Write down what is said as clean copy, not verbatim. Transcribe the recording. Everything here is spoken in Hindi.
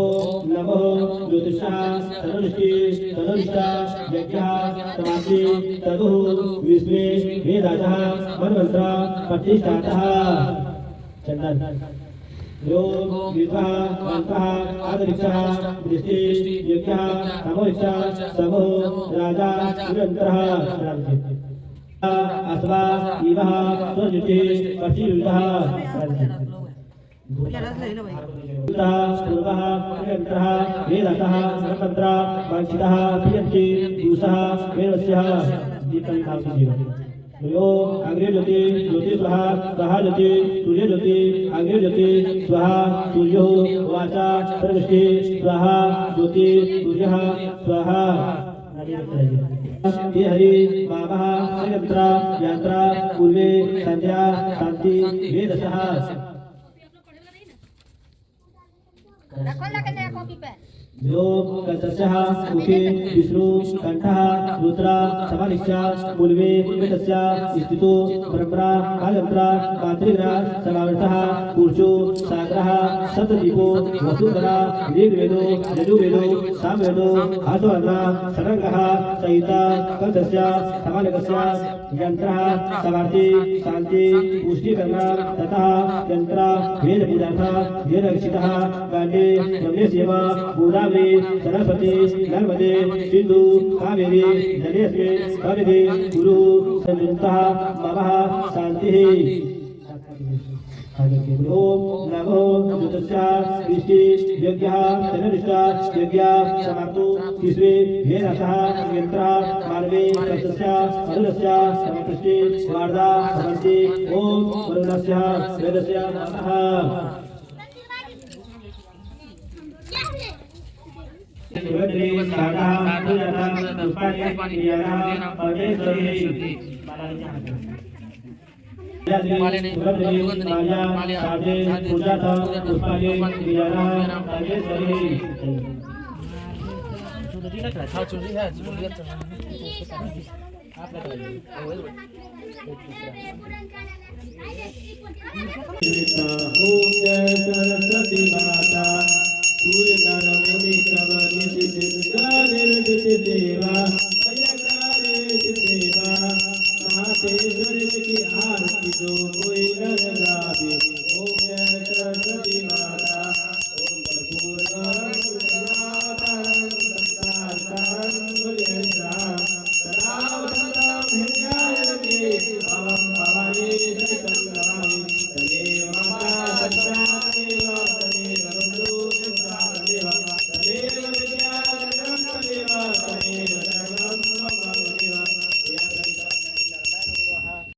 ओम नमो ज्योतिषाय तनुष्टि तनुष्टा यज्ञः समाप्ति तदु विश्वे वेदाः मनमंत्र प्रतिष्ठातः चंदन यो विद्वाः मंत्रः आदरिक्षः दृष्टि यज्ञः तमोइच्छा समो राजा निरंतरः अस्वा इवः स्वजुति पतियुतः पूर्वः निरंतरः वेदतः मनमंत्र वाञ्छितः प्रियन्ति दूषः वेदस्यः यो अग्रे ज्योति ज्योति स्वाहा स्वाहा ज्योति सूर्य ज्योति अग्रे ज्योति स्वाहा सूर्यो वाचा सर्वष्टि स्वाहा ज्योति सूर्यः स्वाहा हे हरि वामः संयंत्र यंत्र पूर्वे संध्या शांति वेदसः यो कलशः मुखे विष्णु कंठः रुद्र समानिक्षा मूलवे वेदस्य स्थितो परम्परा कालयंत्र मातृग्रह समावर्तः पुरुषो सागरः सप्तदीपो वसुंधरा ऋग्वेदो यजुर्वेदो सामवेदो आसवर्ण षडङ्गः सहित कलशस्य समानकस्य यंत्रः समार्ति शांति पुष्टिकरण तथा यंत्र वेद पूजार्थः वेदरक्षितः गांडे यमुने सेवा गोदावरी सरस्वती नर्मदे सिंधु कावेरी जलेस्मिन् सविधे गुरु संयुक्तः ममः शांतिः ओम नमो ज्योतिषाय दृष्टि यज्ञः तनुष्टा यज्ञः समाप्तो तीसरे वेदसः यंत्रः मानवे कलशस्य अरुणस्य समपृष्टे वार्धा भवन्ति ओम वरुणस्य वेदस्य नमः शिवद्री साधा पूजना पुष्पाणि याना अजेश्वरी शिवद्री माया साधे पूजाता पुष्पाणि याना अजेश्वरी चुनरी लग रहा है चुनरी है चुनरी आप लगाइए सरस्वती माता